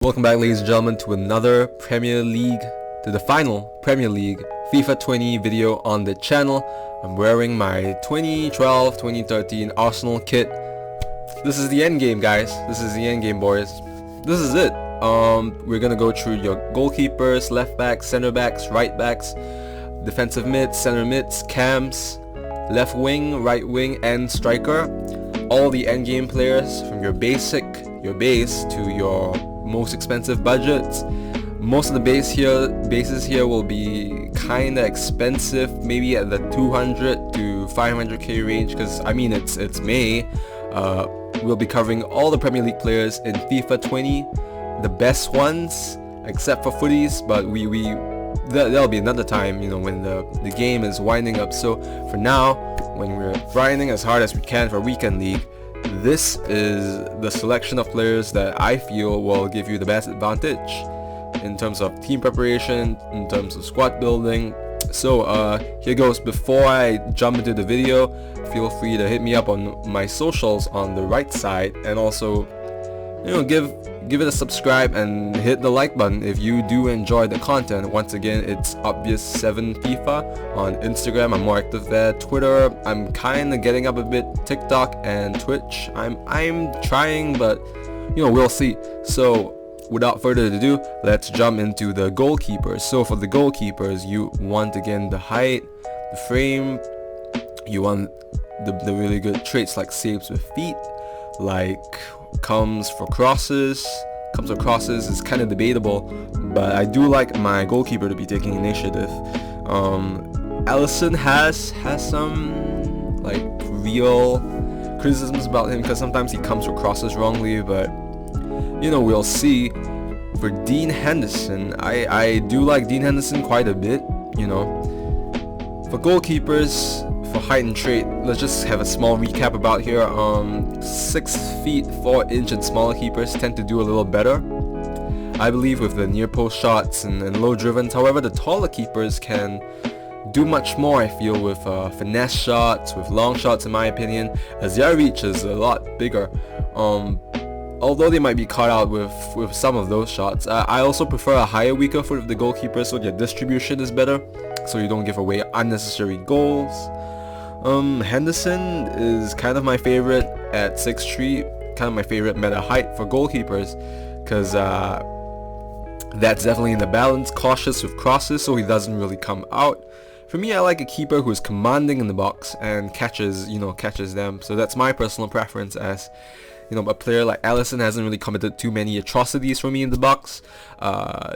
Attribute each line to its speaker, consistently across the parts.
Speaker 1: Welcome back, ladies and gentlemen, to another Premier League, to the final Premier League FIFA 20 video on the channel. I'm wearing my 2012-2013 Arsenal kit. This is the end game, guys. This is the end game, boys. This is it. We're gonna go through your goalkeepers, left backs, center backs, right backs, defensive mids, center mids, cams, left wing, right wing, and striker. All the end game players from your base to your most expensive budgets. Most of the bases here will be kinda expensive, maybe at the 200 to 500k range, because I mean it's May. We'll be covering all the Premier League players in FIFA 20, the best ones except for footies, but there'll be another time, you know, when the game is winding up. So for now, when we're grinding as hard as we can for Weekend League, this is the selection of players that I feel will give you the best advantage in terms of team preparation, in terms of squad building. So here goes. Before I jump into the video, feel free to hit me up on my socials on the right side, and also, you know, give it a subscribe and hit the like button if you do enjoy the content. Once again, it's Obvious7 FIFA on Instagram. I'm more active there. Twitter, I'm kind of getting up a bit. TikTok and Twitch, I'm trying, but you know, we'll see. So without further ado, let's jump into the goalkeepers. So for the goalkeepers, you want, again, the height, the frame. You want the really good traits like saves with feet, like comes for crosses is kind of debatable, but I do like my goalkeeper to be taking initiative. Alisson has some like real criticisms about him, because sometimes he comes for crosses wrongly, but you know, we'll see. For Dean Henderson, I do like Dean Henderson quite a bit, you know. For goalkeepers, for height and trait, let's just have a small recap about here. 6 feet 4 inch and smaller keepers tend to do a little better, I believe, with the near post shots and low drivens. However, the taller keepers can do much more, I feel, with finesse shots, with long shots, in my opinion, as their reach is a lot bigger. Although they might be caught out with some of those shots, I also prefer a higher, weaker foot of the goalkeeper, so their distribution is better, so you don't give away unnecessary goals. Henderson is kind of my favorite at 6'3", kind of my favorite meta height for goalkeepers, because that's definitely in the balance, cautious with crosses, so he doesn't really come out. For me, I like a keeper who is commanding in the box and catches them. So that's my personal preference, as you know, a player like Alisson hasn't really committed too many atrocities for me in the box.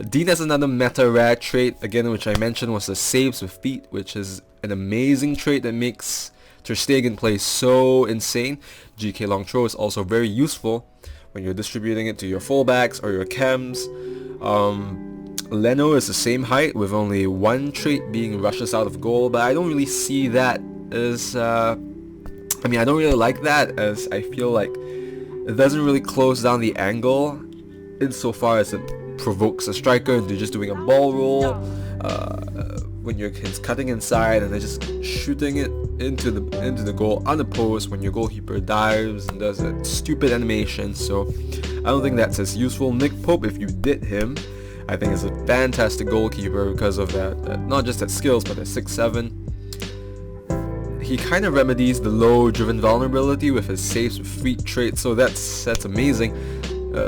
Speaker 1: Dean has another meta rare trait, again, which I mentioned, was the saves with feet, which is an amazing trait that makes Ter Stegen play so insane. GK long throw is also very useful when you're distributing it to your fullbacks or your cams. Leno is the same height, with only one trait being rushes out of goal, but I don't really see that as I don't really like that, as I feel like it doesn't really close down the angle insofar as it provokes a striker into just doing a ball roll when you're cutting inside and they're just shooting it into the goal unopposed when your goalkeeper dives and does a stupid animation. So I don't think that's as useful. Nick Pope, if you did him, I think is a fantastic goalkeeper because of that, not just that skills, but at 6'7". He kind of remedies the low driven vulnerability with his saves with feet trait, so that's amazing.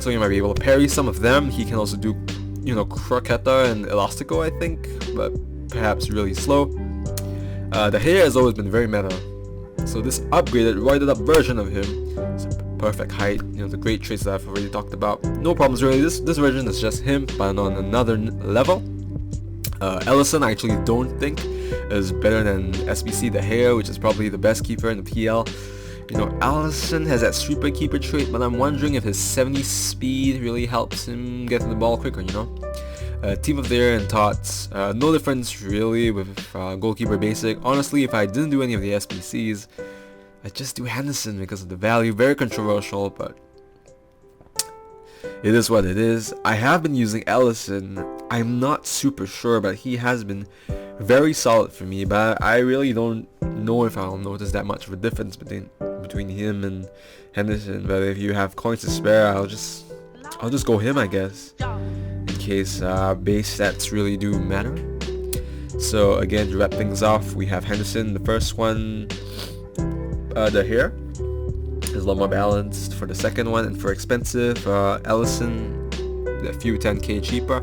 Speaker 1: So you might be able to parry some of them. He can also do, you know, croqueta and elastico, I think, but perhaps really slow. The hair has always been very meta, so this upgraded, roided up version of him is a perfect height. You know, the great traits that I've already talked about. No problems really. This version is just him, but on another level. Alisson, I actually don't think is better than SBC De Gea, which is probably the best keeper in the PL. You know, Alisson has that sweeper keeper trait, but I'm wondering if his 70 speed really helps him get to the ball quicker, you know. Team of the Year and Tots, no difference really with goalkeeper basic. Honestly, if I didn't do any of the SBCs, I'd just do Henderson because of the value. Very controversial, but it is what it is. I have been using Alisson. I'm not super sure, but he has been very solid for me, but I really don't know if I'll notice that much of a difference between him and Henderson. But if you have coins to spare, I'll just I'll just go him, I guess, in case base stats really do matter. So again, to wrap things off, we have Henderson, the first one. The hair is a lot more balanced for the second one, and for expensive, Ellison, a few 10k cheaper.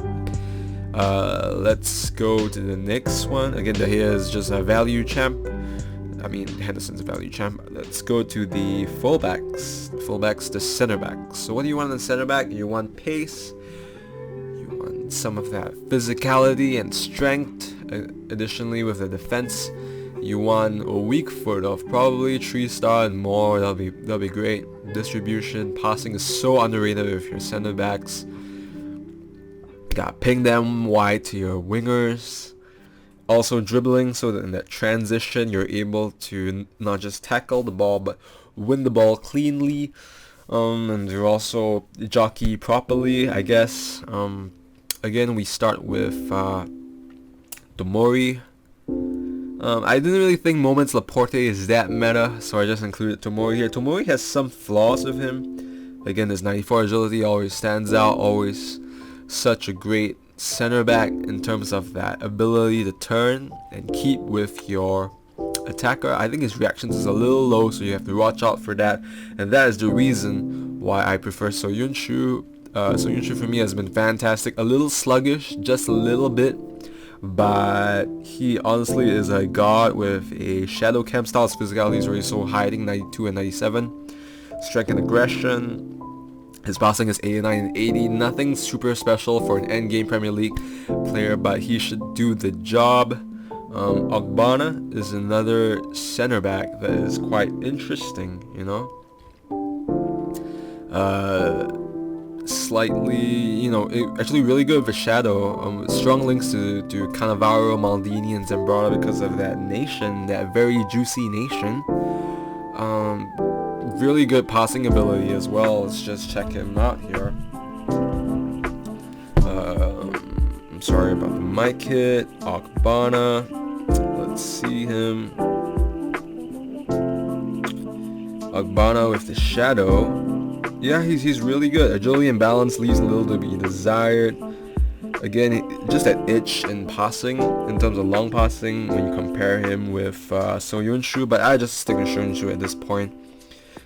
Speaker 1: Let's go to the next one. Again, the hair is just a value champ. I mean, Henderson's a value champ. Let's go to the fullbacks. The center backs. So what do you want in the center back? You want pace. You want some of that physicality and strength. Additionally, with the defense, you want a weak foot of probably 3-star and more. That'll be great. Distribution, passing is so underrated with your center backs. Got ping them wide to your wingers. Also dribbling, so that in that transition you're able to not just tackle the ball but win the ball cleanly. And you're also jockey properly, I guess. Again, we start with Tomori. I didn't really think Moments Laporte is that meta, so I just included Tomori here. Tomori has some flaws with him. Again, his 94 agility always stands out, always such a great center back in terms of that ability to turn and keep with your attacker. I think his reactions is a little low, so you have to watch out for that, and that is the reason why I prefer Soyuncu. Soyuncu for me has been fantastic. A little sluggish, just a little bit, but he honestly is a god with a shadow cam style. His physicality is already so hiding, 92 and 97. Strength and aggression. His passing is 89 and 80. Nothing super special for an endgame Premier League player, but he should do the job. Ogbonna is another center back that is quite interesting, you know. Slightly, you know, actually really good with shadow. Strong links to Cannavaro, Maldini, and Zambrotta because of that nation, that very juicy nation. Really good passing ability as well. Let's just check him out here. I'm sorry about the mic hit. Ogbonna. Let's see him. Ogbonna with the shadow. Yeah, he's really good. Agility and balance leaves a little to be desired. Again, just that itch in passing, in terms of long passing, when you compare him with Soyuncu, but I just stick with Soyuncu at this point.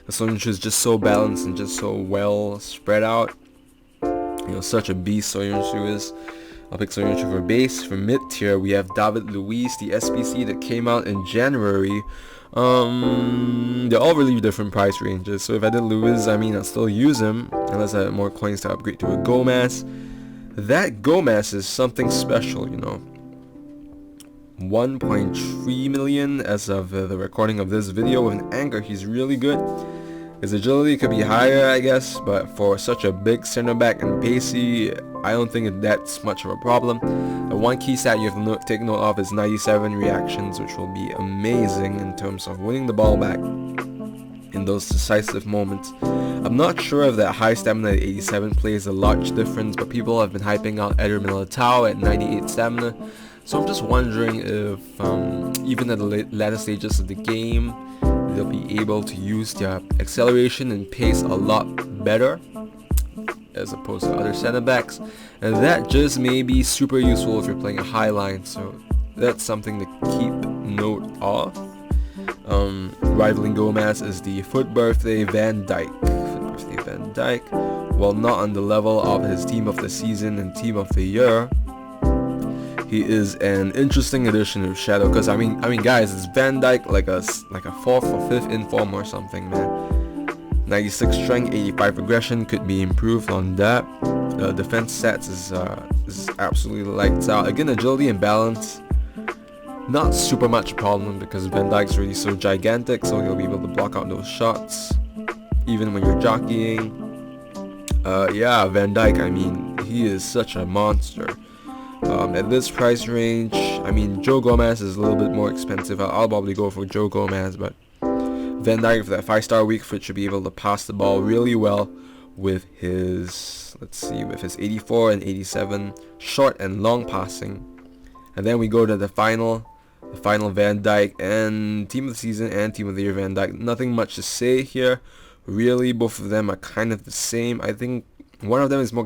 Speaker 1: Soyuncu is just so balanced and just so well spread out. You know, such a beast Soyuncu is. I'll pick Soyuncu for base. For mid tier, we have David Luiz, the SBC that came out in January. They're all really different price ranges. So if I did Luiz, I mean, I'll still use him unless I had more coins to upgrade to a Gomez. That Gomez is something special, you know. 1.3 million as of the recording of this video. With an anchor, he's really good. His agility could be higher, I guess, but for such a big center back and pacey, I don't think that's much of a problem. The one key stat you have to take note of is 97 reactions, which will be amazing in terms of winning the ball back in those decisive moments. I'm not sure if that high stamina at 87 plays a large difference, but people have been hyping out Eder Militao at 98 stamina. So I'm just wondering if even at the latter stages of the game, they'll be able to use their acceleration and pace a lot better as opposed to other center backs, and that just may be super useful if you're playing a high line. So that's something to keep note of. Rivaling Gomez is the Foot Birthday Van Dijk. While not on the level of his team of the season and team of the year, he is an interesting addition to Shadow, because I mean guys, it's Van Dijk like a 4th or 5th inform or something, man. 96 strength, 85 aggression, could be improved on that. Defense stats is absolutely lights out. Again, agility and balance, not super much a problem because Van Dijk's really so gigantic, so he'll be able to block out those shots even when you're jockeying. Yeah, Van Dijk, I mean, he is such a monster. At this price range, I mean, Joe Gomez is a little bit more expensive. I'll probably go for Joe Gomez, but Van Dijk for that 5-star weak foot should be able to pass the ball really well with his, with his 84 and 87 short and long passing. And then we go to the final Van Dijk, and team of the season and team of the year Van Dijk. Nothing much to say here, really. Both of them are kind of the same. I think One of them is more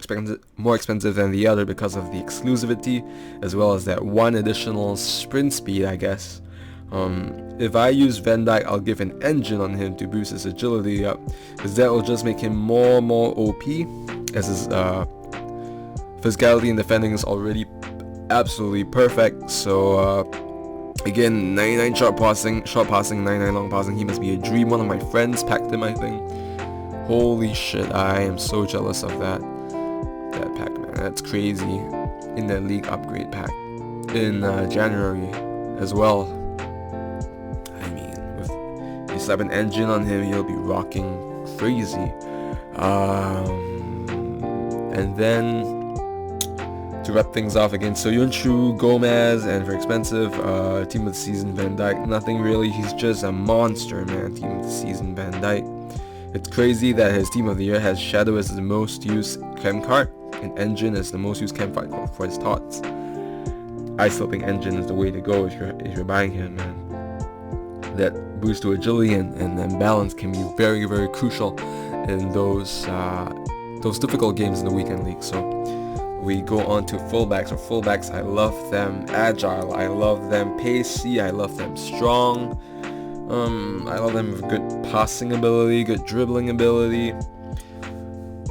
Speaker 1: expensive than the other because of the exclusivity, as well as that one additional sprint speed, I guess. If I use Van Dijk, I'll give an engine on him to boost his agility up, because that will just make him more OP, as his physicality and defending is already absolutely perfect. So again, 99 short passing, 99 long passing. He must be a dream. One of my friends packed him, I think. Holy shit, I am so jealous of that pack, man. That's crazy. In the league upgrade pack in January as well. I mean, if you slap an engine on him, he'll be rocking crazy. And then to wrap things off again, Soyuncu, Gomez, and very expensive, team of the season Van Dijk. Nothing really, he's just a monster, man. Team of the season Van Dijk. It's crazy that his team of the year has Shadow as the most used chem card and Engine as the most used chem card for his tots. I still think Engine is the way to go if you're buying him, man. That boost to agility and balance can be very, very crucial in those difficult games in the weekend league. So we go on to fullbacks. So fullbacks, I love them agile, I love them pacey, I love them strong. I love them with good passing ability, good dribbling ability.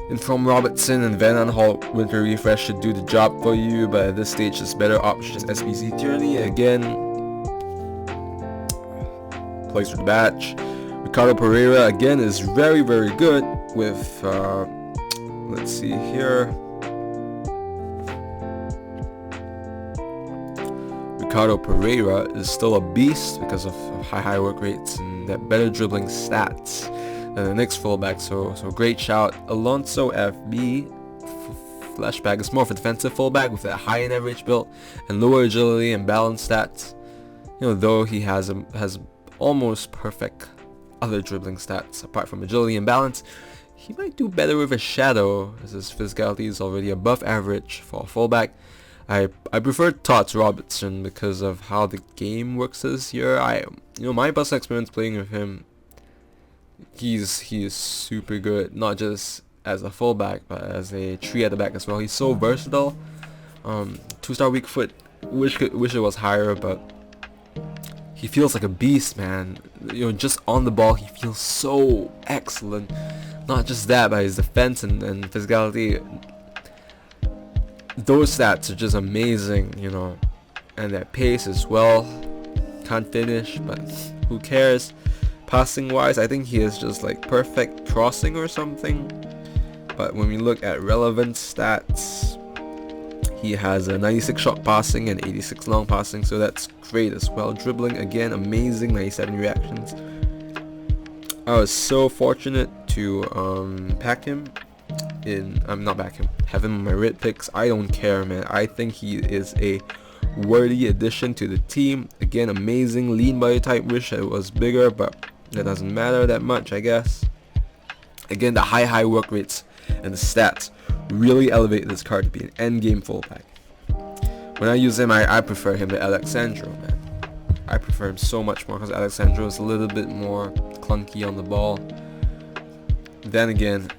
Speaker 1: And from Robertson and Van Aanholt, Winter Refresh should do the job for you, but at this stage, there's better options. SBC Tierney again plays for the batch. Ricardo Pereira again is very, very good with let's see here. Ricardo Pereira is still a beast because of high work rates and that better dribbling stats than the next fullback. So great shout. Alonso FB flashback is more of a defensive fullback with that high and average build and lower agility and balance stats. You know, though he has almost perfect other dribbling stats apart from agility and balance, he might do better with a Shadow as his physicality is already above average for a fullback. I prefer Tots Robertson because of how the game works this year. My personal experience playing with him, he is super good, not just as a fullback but as a 3 at the back as well. He's so versatile. 2-star weak foot. Wish it was higher, but he feels like a beast, man. Just on the ball, he feels so excellent. Not just that, but his defense and physicality. Those stats are just amazing, and that pace as well. Can't finish, but who cares? Passing wise, I think he is just like perfect crossing or something. But when we look at relevant stats, he has a 96 short passing and 86 long passing, so that's great as well. Dribbling again, amazing, 97 reactions. I was so fortunate to have him have him on my red picks. I don't care, man. I think he is a worthy addition to the team. Again, amazing lean body type. Wish it was bigger, but that doesn't matter that much, I guess. Again, the high work rates and the stats really elevate this card to be an end game fullback. When I use him, I prefer him to Alexandro, man. I prefer him so much more because Alexandro is a little bit more clunky on the ball. Then again,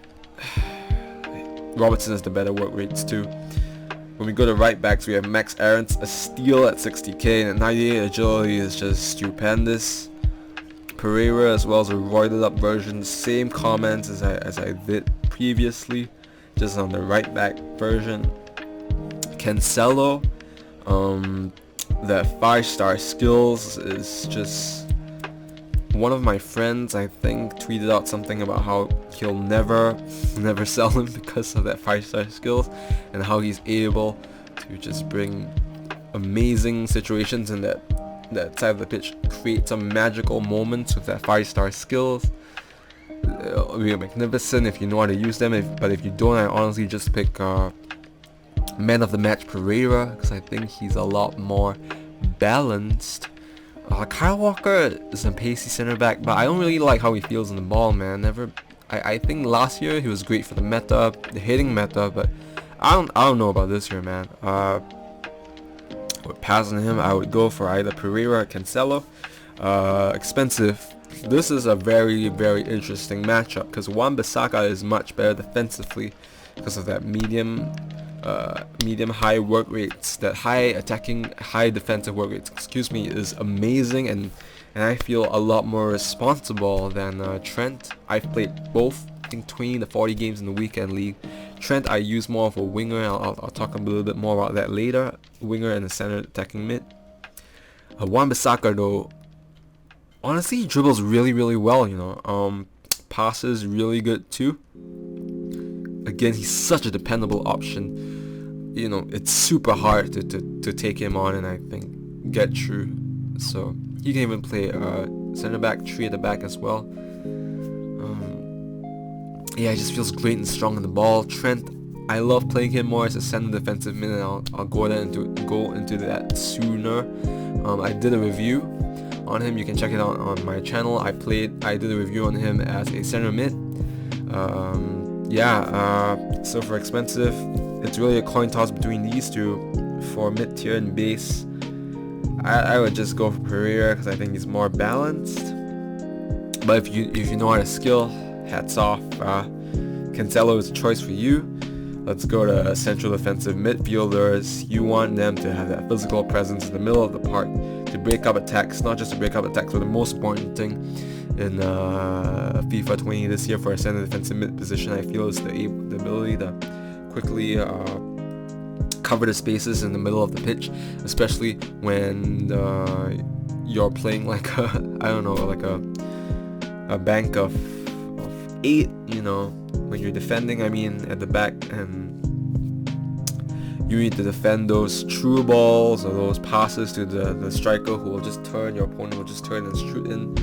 Speaker 1: Robertson has the better work rates too. When we go to right backs, we have Max Aarons, a steal at 60k, and at 98 agility is just stupendous. Pereira as well as a roided up version, same comments as I did previously, just on the right back version. Cancelo, the 5-star skills is just, one of my friends I think tweeted out something about how he'll never sell him because of that 5-star skills, and how he's able to just bring amazing situations in that side of the pitch, create some magical moments with that 5-star skills. Be magnificent if you know how to use them, but if you don't, I honestly just pick man of the match Pereira, because I think he's a lot more balanced. Kyle Walker is a pacey center back, but I don't really like how he feels in the ball, man. I think last year he was great for the meta, the hitting meta, but I don't know about this year, man. With passing him, I would go for either Pereira or Cancelo. Expensive. This is a very, very interesting matchup because Wan-Bissaka is much better defensively because of that medium high work rates, that high attacking, high defensive work rates, excuse me, is amazing, and I feel a lot more responsible than Trent. I've played both, I think 20 to 40 games in the weekend league. Trent I use more of a winger, I'll talk a little bit more about that later. Winger and a center attacking mid. Wan-Bissaka though, honestly he dribbles really well, you know. Passes really good too. Again, he's such a dependable option. You know, it's super hard to take him on and I think get through. So he can even play center back, 3 at the back as well. Yeah, he just feels great and strong on the ball. Trent, I love playing him more as a center defensive mid, and I'll go into that sooner. I did a review on him. You can check it out on my channel. I did a review on him as a center mid. So for expensive, it's really a coin toss between these two. For mid tier and base, I would just go for Pereira because I think he's more balanced. But if you know how to skill, hats off. Cancelo is a choice for you. Let's go to central defensive midfielders. You want them to have that physical presence in the middle of the park to break up attacks, not just to break up attacks, but the most important thing in FIFA 20 this year for a center defensive mid position, I feel, is the ability to quickly cover the spaces in the middle of the pitch, especially when you're playing like a bank of 8, you know, when you're defending, I mean, at the back, and you need to defend those through balls or those passes to the striker who will just turn, your opponent will just turn and shoot in.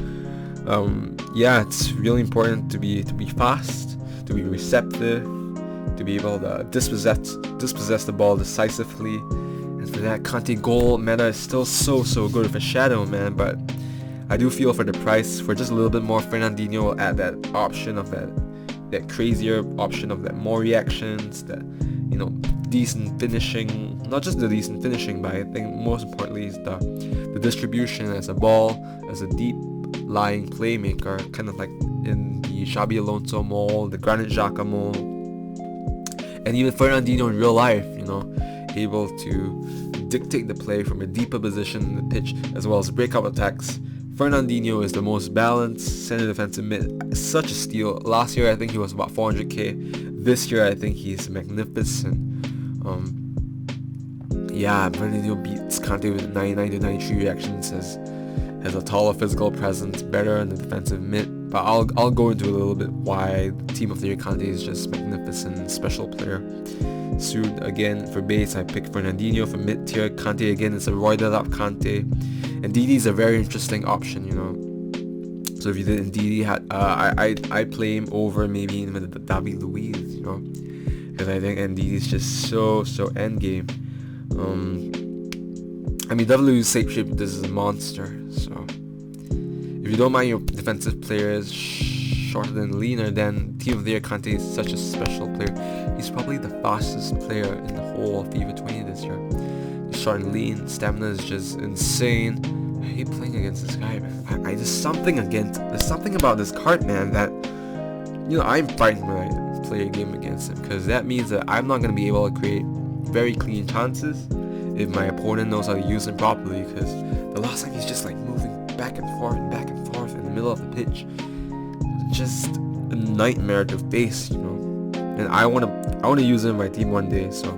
Speaker 1: It's really important to be fast, to be receptive, to be able to dispossess the ball decisively. And for that, Kanté goal meta is still so good with a shadow, man, but I do feel for the price, for just a little bit more, Fernandinho will add that option of that crazier option of that more reactions, that, you know, decent finishing, not just the decent finishing, but I think most importantly is the distribution as a ball, as a deep lying playmaker, kind of like in the Xabi Alonso mold, the Granit Xhaka mold, and even Fernandinho in real life, you know, able to dictate the play from a deeper position in the pitch as well as break up attacks. Fernandinho is the most balanced center defensive mid. Such a steal. Last year I think he was about 400k. This year I think he's magnificent. Fernandinho beats Kanté with 99 to 93 reactions. Has a taller physical presence, better in the defensive mid. But I'll go into a little bit why the team of the year Kanté is just magnificent, special player. Soon again for base I pick Fernandinho. For mid tier, Kanté again is a roided up Kanté. And Ndidi is a very interesting option, you know. So if you did Ndidi, I play him over maybe even the David Luiz, you know, because I think Ndidi is just so end game. I mean, David Luiz shape, this is a monster. So if you don't mind your defensive players shorter than leaner, then Team of the Year Kanté is such a special player. He's probably the fastest player in the whole of FIFA 20 this year. Short and lean, stamina is just insane. I hate playing against this guy, man. There's something about this card, man, that, you know, I'm frightened when I play a game against him, because that means that I'm not going to be able to create very clean chances if my opponent knows how to use him properly, because the last time he's just like moving back and forth in the middle of the pitch. Just a nightmare to face, you know. And I want to use him in my team one day, so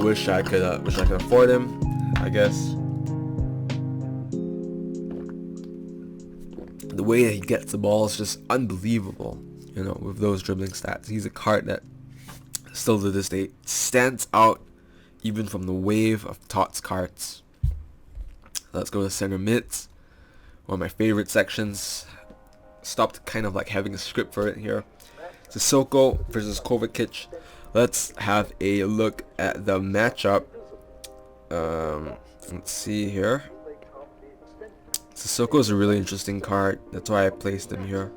Speaker 1: wish I could afford him, I guess. The way that he gets the ball is just unbelievable, you know, with those dribbling stats. He's a card that still to this day stands out even from the wave of Tots cards. Let's go to center mids, one of my favorite sections. Stopped kind of like having a script for it here. Sissoko versus Kovacic. Let's have a look at the matchup. Let's see here. Sissoko is a really interesting card. That's why I placed him here.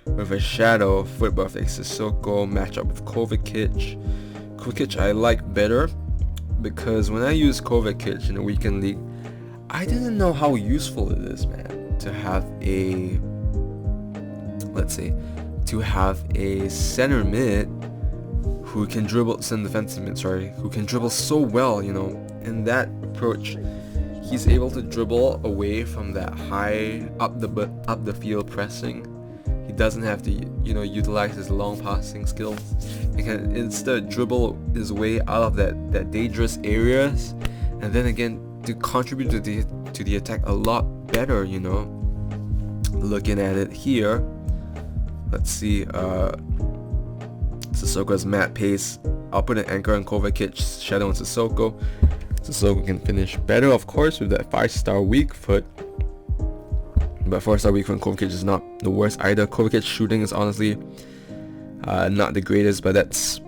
Speaker 1: With a shadow, foot buff, a Sissoko matchup with Kovacic. Kovacic I like better because when I use Kovacic in a weekend league, I didn't know how useful it is, man, to have a, let's say, to have a center mid who can dribble, defensive mid, sorry, who can dribble so well, you know. In that approach, he's able to dribble away from that high up the field pressing. He doesn't have to, you know, utilize his long passing skills. He can instead dribble his way out of that dangerous areas, and then again to contribute to the attack a lot better, you know. Looking at it here, let's see, Sissoko's mad pace. I'll put an anchor on Kovacic, Shadow and Sissoko. Sissoko can finish better, of course, with that 5-star weak foot. But 4-star weak foot Kovacic is not the worst either. Kovacic's shooting is honestly not the greatest, but that's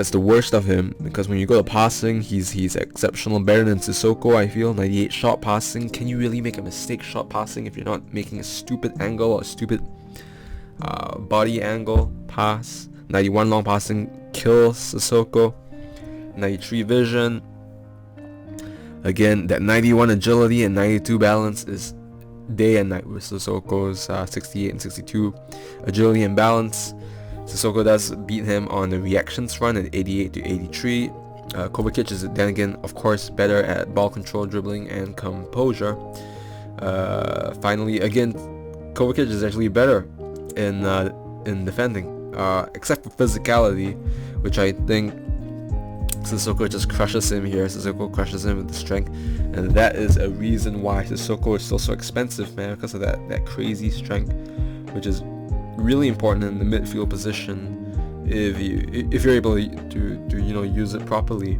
Speaker 1: the worst of him, because when you go to passing, he's exceptional, better than Sissoko, I feel. 98 shot passing. Can you really make a mistake shot passing if you're not making a stupid angle or a stupid body angle pass? 91 long passing kills Sissoko. 93 vision. Again, that 91 agility and 92 balance is day and night with Sissoko's 68 and 62 agility and balance. Sissoko does beat him on the reactions front at 88 to 83. Kovacic is then again, of course, better at ball control, dribbling, and composure. Finally, again, Kovacic is actually better in defending, except for physicality, which I think Sissoko just crushes him here. Sissoko crushes him with the strength, and that is a reason why Sissoko is still so expensive, man, because of that crazy strength, which is really important in the midfield position if you're able to you know, use it properly.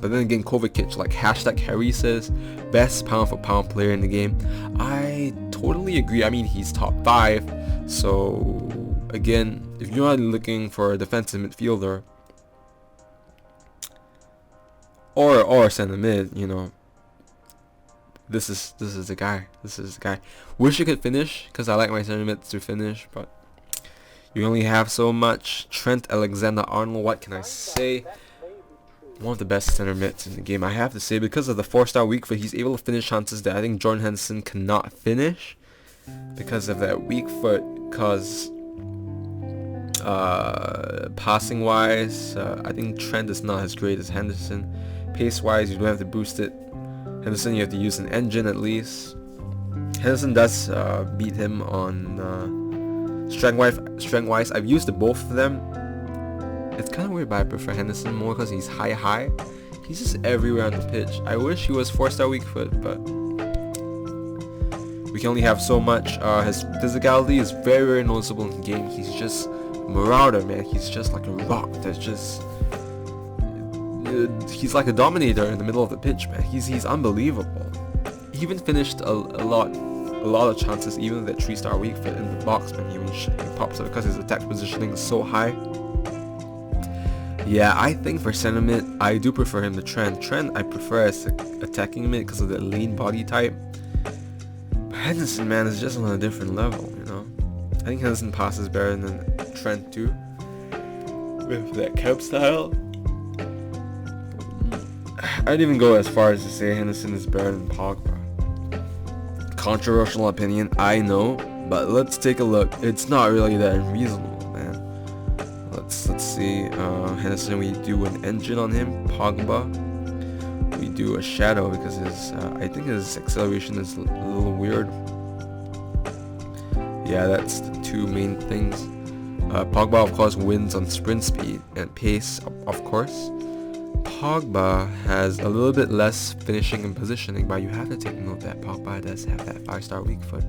Speaker 1: But then again, Kovacic, like #Harry says, best pound for pound player in the game. I totally agree. I mean, he's top 5. So again, if you're not looking for a defensive midfielder or center mid, you know, this is the guy. This is the guy. Wish you could finish, because I like my center mids to finish, but you only have so much. Trent Alexander-Arnold, what can I say? One of the best center mids in the game, I have to say, because of the 4-star weak foot. He's able to finish chances that I think Jordan Henderson cannot finish because of that weak foot. Because passing wise, I think Trent is not as great as Henderson. Pace wise, you don't have to boost it. Henderson, you have to use an engine at least. Henderson does beat him on strength wise. I've used the both of them. It's kind of weird, but I prefer Henderson more because he's high. He's just everywhere on the pitch. I wish he was 4-star weak foot, but we can only have so much. His physicality is very, very noticeable in the game. He's just marauder, man. He's just like a rock that's just he's like a dominator in the middle of the pitch, man. He's unbelievable. He even finished a lot of chances, even with that 3-star weak foot in the box, man. He pops up because his attack positioning is so high. Yeah, I think for center mid, I do prefer him to Trent. Trent I prefer as attacking mid because of the lean body type. But Henderson, man, is just on a different level, you know. I think Henderson passes better than Trent too, with that cap style. I'd even go as far as to say Henderson is better than Pogba. Controversial opinion, I know, but let's take a look. It's not really that unreasonable, man. Let's see. Henderson, we do an engine on him. Pogba, we do a shadow because his I think his acceleration is a little weird. Yeah, that's the two main things. Pogba, of course, wins on sprint speed and pace, of course. Pogba has a little bit less finishing and positioning, but you have to take note that Pogba does have that 5-star weak foot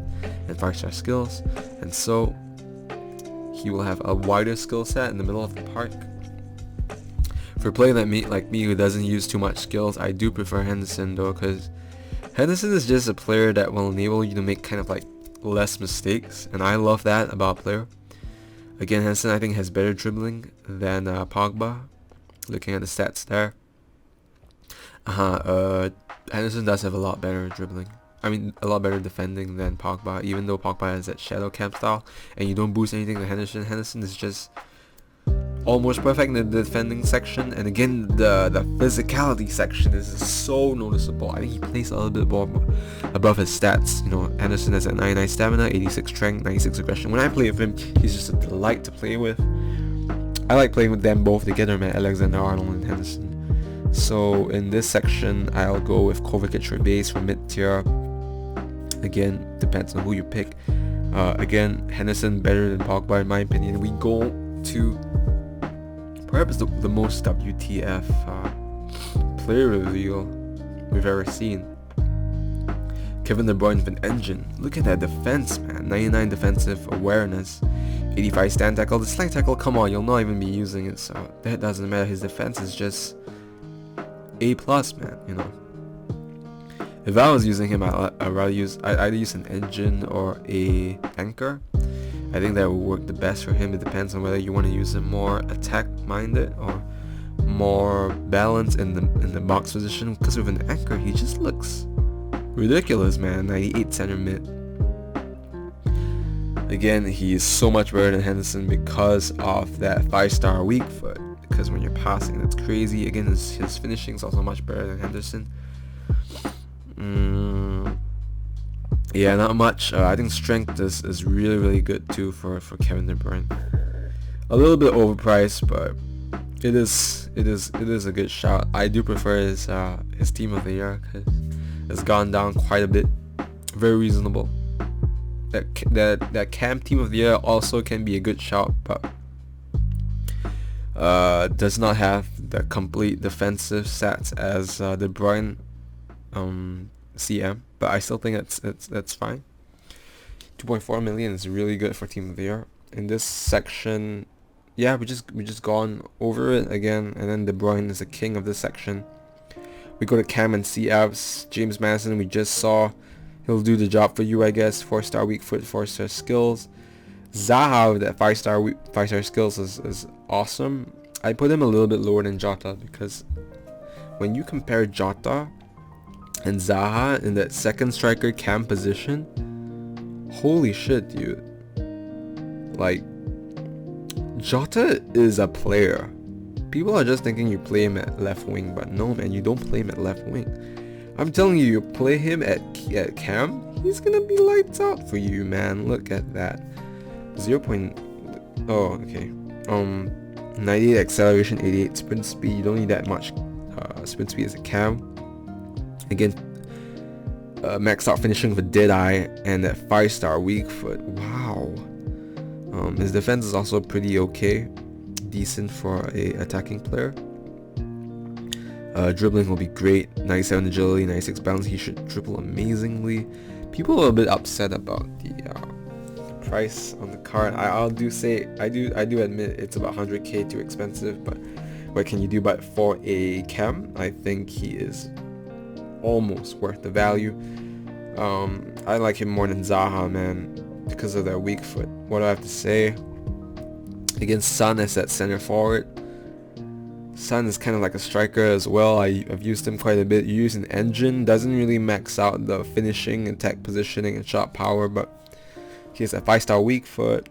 Speaker 1: and 5-star skills, and so he will have a wider skill set in the middle of the park. For a player like me who doesn't use too much skills, I do prefer Henderson though, because Henderson is just a player that will enable you to make kind of like less mistakes, and I love that about a player. Again, Henderson I think has better dribbling than Pogba. Looking at the stats there, Henderson does have a lot better dribbling. I mean, a lot better defending than Pogba, even though Pogba has that shadow cam style and you don't boost anything to Henderson. Henderson is just almost perfect in the defending section, and again the physicality section is so noticeable. I think he plays a little bit more above his stats. You know, Henderson has a 99 stamina, 86 strength, 96 aggression. When I play with him, he's just a delight to play with. I like playing with them both together, man. Alexander-Arnold and Henderson. So in this section, I'll go with Kovacic for base for mid tier. Again, depends on who you pick. Again, Henderson better than Pogba in my opinion. We go to perhaps the most WTF player reveal we've ever seen. Kevin De Bruyne with an engine. Look at that defense, man. 99 defensive awareness, 85 stand tackle. The slide tackle, come on, you'll not even be using it, so that doesn't matter. His defense is just A+, man, you know. If I was using him, I'd rather use either use an engine or a anchor. I think that would work the best for him. It depends on whether you want to use him more attack minded or more balanced in the box position. Because with an anchor, he just looks ridiculous, man. 98 center mid. Again, he is so much better than Henderson because of that 5-star weak foot. Because when you're passing, that's crazy. Again, his finishing is also much better than Henderson. Yeah, not much. I think strength is really good too for Kevin De Bruyne. A little bit overpriced, but it is a good shot. I do prefer his team of the year because it's gone down quite a bit. Very reasonable. That Cam team of the year also can be a good shot, but does not have the complete defensive stats as De Bruyne CM, but I still think that's fine. 2.4 million is really good for team of the year. In this section, yeah, we just gone over it again, and then De Bruyne is the king of this section. We go to Cam and CFs. James Maddison, we just saw. He'll do the job for you, I guess. 4-star weak foot, 4-star skills. Zaha with that 5-star skills is awesome. I put him a little bit lower than Jota because when you compare Jota and Zaha in that second striker Cam position, holy shit, dude. Like, Jota is a player. People are just thinking you play him at left wing, but no, man, you don't play him at left wing. I'm telling you, you play him at Cam, he's gonna be lights out for you, man. Look at that. 98 acceleration, 88 sprint speed. You don't need that much sprint speed as a Cam. Again, maxed out finishing with Deadeye and that 5-star weak foot. Wow. His defense is also pretty okay, decent for a attacking player. Dribbling will be great. 97 agility, 96 balance. He should dribble amazingly. People are a bit upset about the price on the card. I do admit it's about 100k too expensive, but what can you do? But for a Cam, I think he is almost worth the value. I like him more than Zaha, man, because of that weak foot. What do I have to say? Against Son as that center forward. Son is kind of like a striker as well. I've used him quite a bit. You use an engine, doesn't really max out the finishing, attack positioning, and shot power, but he has a 5-star weak foot.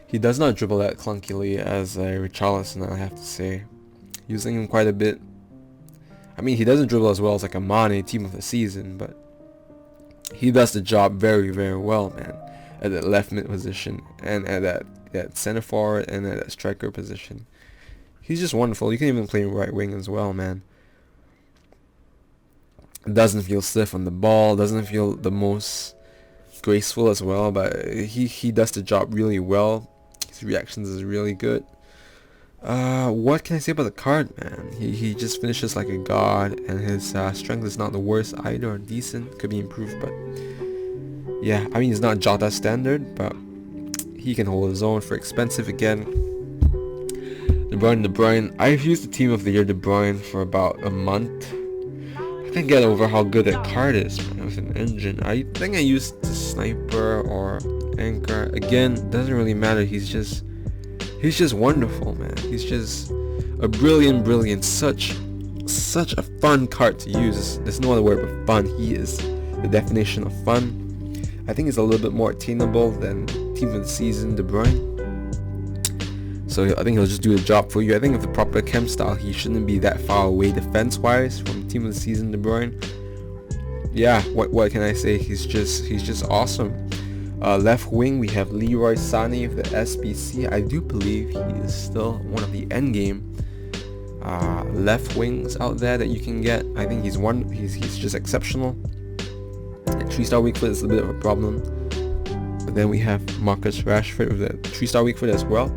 Speaker 1: He does not dribble that clunkily as a Richarlison, I have to say. Using him quite a bit. I mean, he doesn't dribble as well as like a Mane team of the season, but he does the job very well, man, at that left mid position and at that center forward and at that striker position. He's just wonderful. You can even play right wing as well, man. Doesn't feel stiff on the ball, doesn't feel the most graceful as well, but he does the job really well. His reactions is really good. What can I say about the card, man? He just finishes like a god, and his strength is not the worst either, or decent, could be improved, but yeah, I mean, he's not Jota standard, but he can hold his own for expensive. Again, De Bruyne. I've used the team of the year De Bruyne for about a month. I can't get over how good that card is, man, with an engine. I think I used the sniper or anchor. Again, doesn't really matter. He's just wonderful, man. He's just a brilliant, such a fun card to use. There's no other word but fun. He is the definition of fun. I think he's a little bit more attainable than team of the season De Bruyne. so I think he'll just do the job for you. I think with the proper chem style, he shouldn't be that far away defense-wise from Team of the Season De Bruyne. Yeah, what can I say? He's just awesome. Left wing, we have Leroy Sané of the SBC. I do believe he is still one of the endgame left wings out there that you can get. I think he's just exceptional. At 3-star weak foot is a bit of a problem. But then we have Marcus Rashford with the 3-star weak foot as well.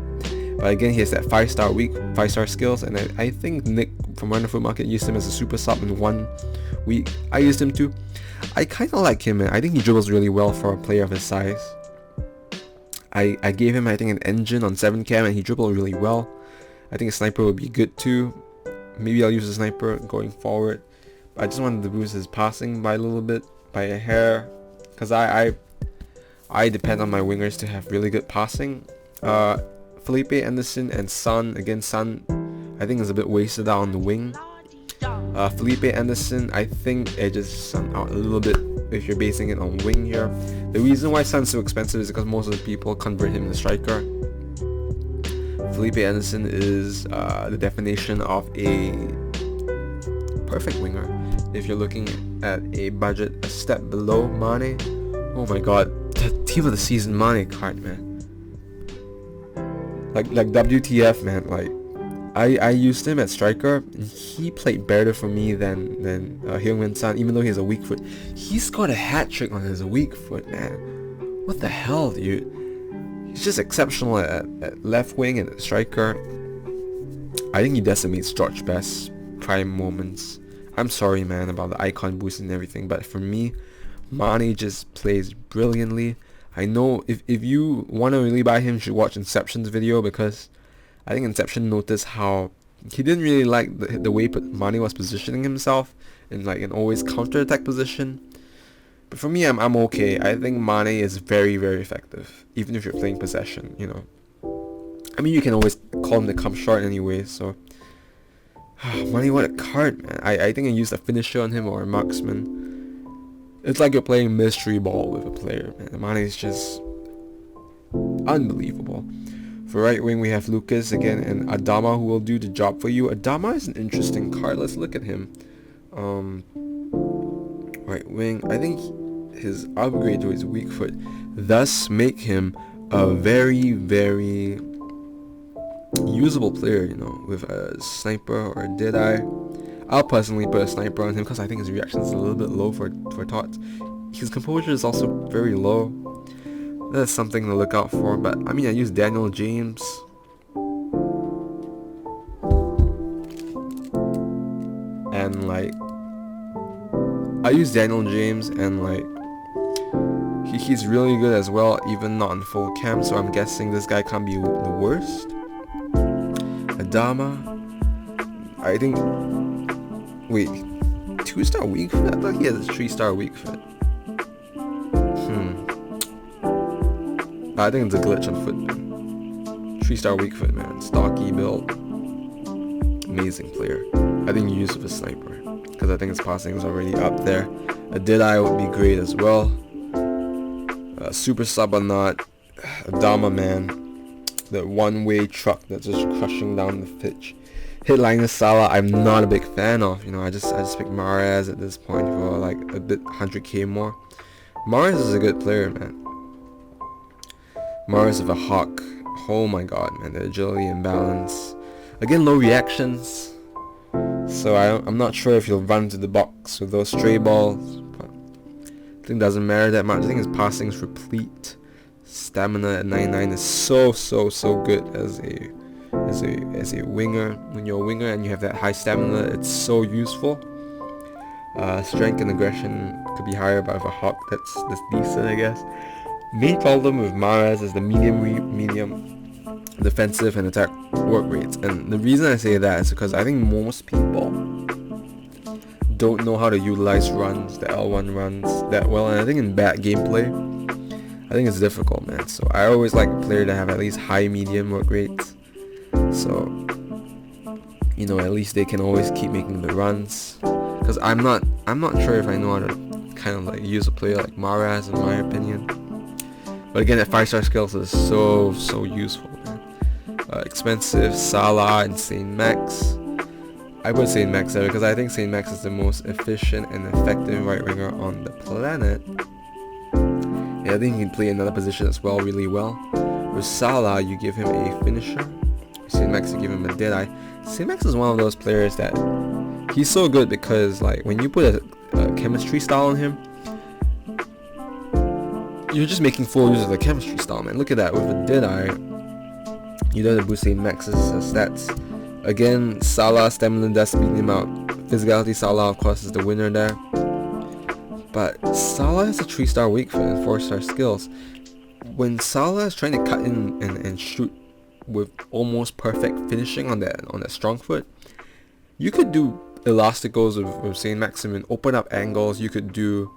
Speaker 1: But again, he has that 5-star skills, and I think Nick from Wonderful Market used him as a super sub in 1 week. I used him too. I kind of like him, man. I think he dribbles really well for a player of his size. I gave him, I think, an engine on 7 cam, and he dribbled really well. I think a sniper would be good too. Maybe I'll use a sniper going forward. But I just wanted to boost his passing by a little bit, by a hair, because I depend on my wingers to have really good passing. Felipe Anderson and Son, again, Son I think is a bit wasted out on the wing. Felipe Anderson, I think edges Son out a little bit if you're basing it on wing here. The reason why Son's so expensive is because most of the people convert him to striker. Felipe Anderson is the definition of a perfect winger. If you're looking at a budget a step below Mane, oh my god, the Team of the Season Mane card, man. Like WTF, man. Like I used him at striker, and he played better for me than Heung-min Son, even though he has a weak foot. He scored a hat trick on his weak foot, man. What the hell, dude? He's just exceptional at left wing and at striker. I think he decimates George Best's prime moments. I'm sorry, man, about the icon boost and everything, but for me, Mane just plays brilliantly. I know if you want to really buy him, you should watch Inception's video, because I think Inception noticed how he didn't really like the way Mane was positioning himself in like an always counter-attack position. But for me, I'm okay. I think Mane is very, very effective, even if you're playing possession, you know. I mean, you can always call him to come short anyway, so... Mane, what a card, man. I think I used a finisher on him or a marksman. It's like you're playing mystery ball with a player, man. Mane is just unbelievable. For right wing, we have Lucas again and Adama, who will do the job for you. Adama is an interesting card. Let's look at him. Right wing, I think his upgrade to his weak foot thus make him a very, very usable player, you know, with a sniper or did I'll personally put a sniper on him because I think his reaction is a little bit low for tots. His composure is also very low. That's something to look out for. But I mean, I use Daniel James. And like, I use Daniel James and like, he's really good as well, even not on full cam. So I'm guessing this guy can't be the worst. Adama, I think. Wait, 2-star weak foot? I thought he has a 3-star weak foot. I think it's a glitch on foot, man. 3-star weak foot, man. Stocky build. Amazing player. I think you use it with a sniper, because I think his passing is already up there. A Didai would be great as well. Super sub or not. Adama, man. The one-way truck that's just crushing down the pitch. Headliner Salah, I'm not a big fan of. You know, I just picked Mahrez at this point for like a bit 100k more. Mahrez is a good player, man. Mahrez of a Hawk. Oh my god, man. The agility and balance. Again, low reactions. So I'm not sure if he'll run to the box with those stray balls. But I think it doesn't matter that much. I think his passing is replete. Stamina at 99 is so good as a winger. When you're a winger and you have that high stamina, it's so useful. Strength and aggression could be higher, but with a Hawk, that's decent, I guess. Main problem with Mahrez is the medium defensive and attack work rates, and the reason I say that is because I think most people don't know how to utilize runs, the L1 runs, that well, and I think in bad gameplay, I think it's difficult, man. So I always like a player to have at least high medium work rates, so you know, at least they can always keep making the runs. Because I'm not sure if I know how to kind of like use a player like Mahrez, in my opinion. But again, that 5-star skills is so useful, man. expensive Salah and Saint Max. I put Saint Max there because I think Saint Max is the most efficient and effective right winger on the planet. Yeah, I think he can play another position as well really well. With Salah, you give him a finisher. Saint Max, you give him a deadeye. Saint Max is one of those players that he's so good because like when you put a chemistry style on him, you're just making full use of the chemistry style, man. Look at that. With a deadeye, you don't have to boost Saint Max's stats. Again, Salah, stamina does beat him out. Physicality, Salah of course is the winner there. But Salah has a 3-star weak foot and 4-star skills. When Salah is trying to cut in and shoot with almost perfect finishing on that strong foot, you could do elasticals with Saint Maximin, open up angles. You could do,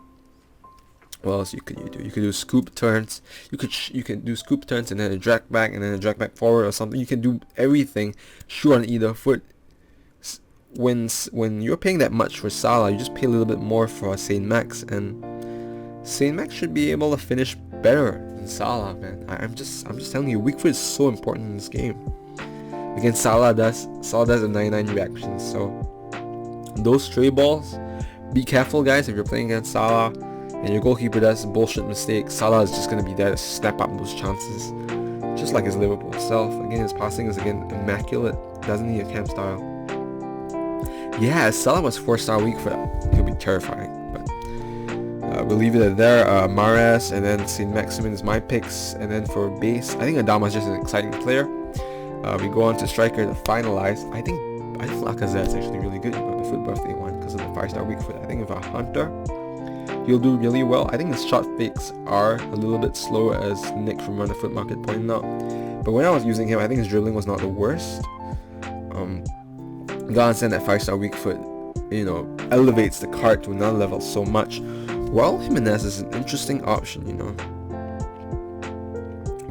Speaker 1: what else you could do? You could do scoop turns. You can do scoop turns and then a drag back and then a drag back forward or something. You can do everything. Shoot on either foot. When you're paying that much for Salah, you just pay a little bit more for Saint Max, and Saint Max should be able to finish better than Salah, man. I'm just telling you, weak foot is so important in this game. Again, Salah does a 99 reaction, so those stray balls, be careful guys if you're playing against Salah and your goalkeeper does bullshit mistakes. Salah is just gonna be there to snap up those chances, just like his Liverpool self. Again, his passing is immaculate. Doesn't need a cam style. Yeah, Salah was 4-star weak foot. He'll be terrifying. But we'll leave it at there. Mahrez and then Saint Maximin is my picks. And then for base, I think Adama is just an exciting player. We go on to striker to finalize. I think Lacazette is actually really good. The foot birthday one because of the 5-star weak foot. I think with a Hunter, he'll do really well. I think his shot fakes are a little bit slower, as Nick from Run the Foot Market pointed out. But when I was using him, I think his dribbling was not the worst. Godson at 5-star weak foot, elevates the card to another level so much. Raul Jimenez is an interesting option,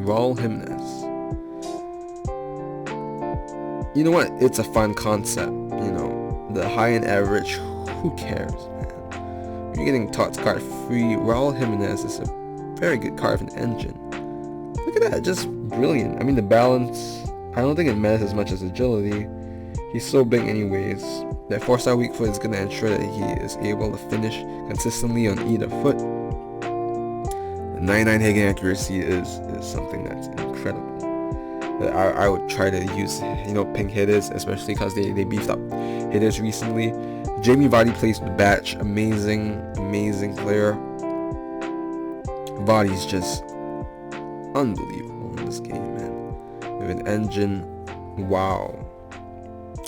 Speaker 1: Raul Jimenez. You know what? It's a fun concept, The high and average, who cares, man? You're getting Tots card free. Raul Jimenez is a very good card of an engine. Look at that, just brilliant. I mean, the balance, I don't think it matters as much as agility. He's so big anyways. That 4-star weak foot is going to ensure that he is able to finish consistently on either foot. The 99 Hagen accuracy is something that's incredible. That I would try to use, ping hitters, especially because they beefed up hitters recently. Jamie Vardy plays with Batch. Amazing player. Vardy's just unbelievable in this game, man. With an engine, wow.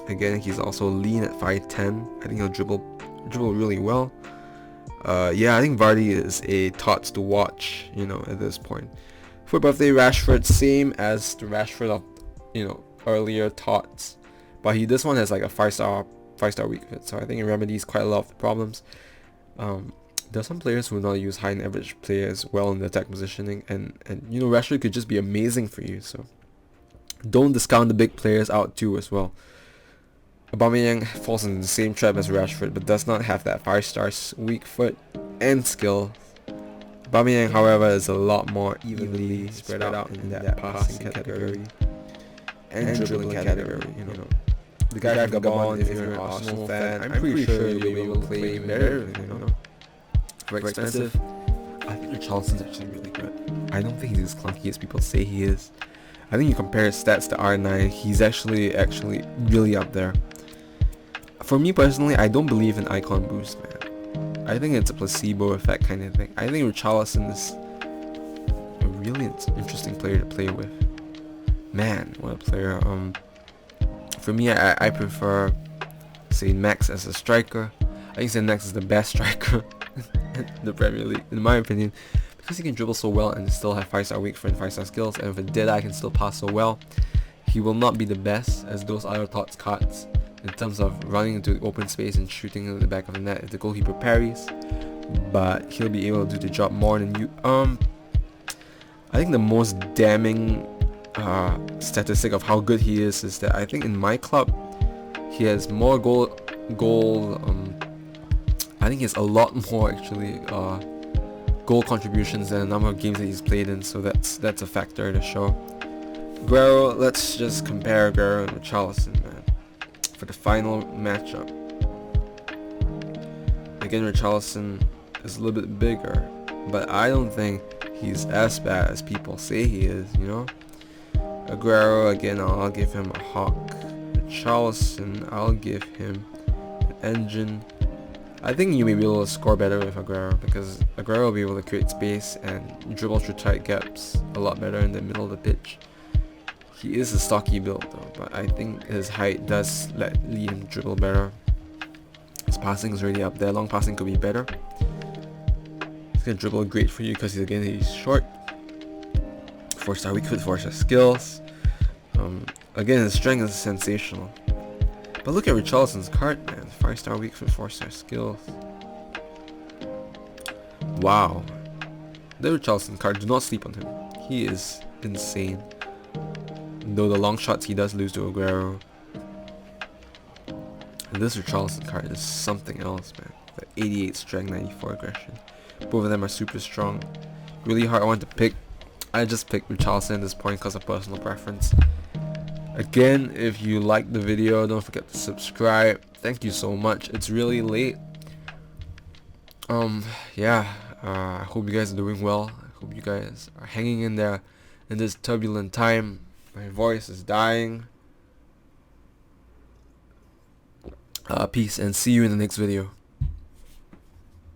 Speaker 1: Again, he's also lean at 5'10". I think he'll dribble really well. Yeah, I think Vardy is a Tots to watch, at this point. For birthday, Rashford, same as the Rashford of, earlier Tots. But this one has like a 5-star weak fit, so I think it remedies quite a lot of the problems. There's some players who know how to use high and average players well in the attack positioning, and Rashford could just be amazing for you, so don't discount the big players out too as well. Aubameyang falls into the same trap as Rashford, but does not have that 5-star weak foot and skill. Aubameyang, however, is a lot more evenly spread out in that passing category and dribbling category. The guy from Gabon, if you're an Arsenal fan, I'm pretty sure you'll be able to play better. For expensive, I think Richarlison's actually really good. I don't think he's as clunky as people say he is. I think you compare his stats to R9, he's actually really up there. For me personally, I don't believe in icon boost, man. I think it's a placebo effect kind of thing. I think Richarlison is a really interesting player to play with. Man, what a player. For me, I prefer Saint Max as a striker. I think Saint Max is the best striker in the Premier League, in my opinion, because he can dribble so well and still have 5-star weak foot and 5-star skills, and with a deadeye can still pass so well. He will not be the best as those other Tots cards in terms of running into open space and shooting into the back of the net if the goalkeeper parries, but he'll be able to do the job more than you. I think the most damning statistic of how good he is that I think in my club he has more goal I think he has a lot more actually goal contributions than the number of games that he's played in, so that's a factor to show. Guerrero, let's just compare Guerrero and Richarlison, man, for the final matchup. Again, Richarlison is a little bit bigger, but I don't think he's as bad as people say he is, you know? Aguero, again, I'll give him a hawk. Richarlison, I'll give him an engine. I think you may be able to score better with Aguero, because Aguero will be able to create space and dribble through tight gaps a lot better in the middle of the pitch. He is a stocky build though, but I think his height does let him dribble better. His passing is really up there. Long passing could be better. He's gonna dribble great for you because he's short. 4-star weak foot, 4-star skills. Again, his strength is sensational. But look at Richarlison's card, man. 5-star weak foot, 4-star skills. Wow. The Richarlison card, do not sleep on him. He is insane. Though the long shots he does lose to Aguero. And this Richarlison card is something else, man. The 88 strength, 94 aggression. Both of them are super strong. Really hard one to pick. I just picked Richarlison at this point because of personal preference. Again, if you liked the video, don't forget to subscribe. Thank you so much. It's really late. Yeah. I hope you guys are doing well. I hope you guys are hanging in there in this turbulent time. My voice is dying. Peace and see you in the next video.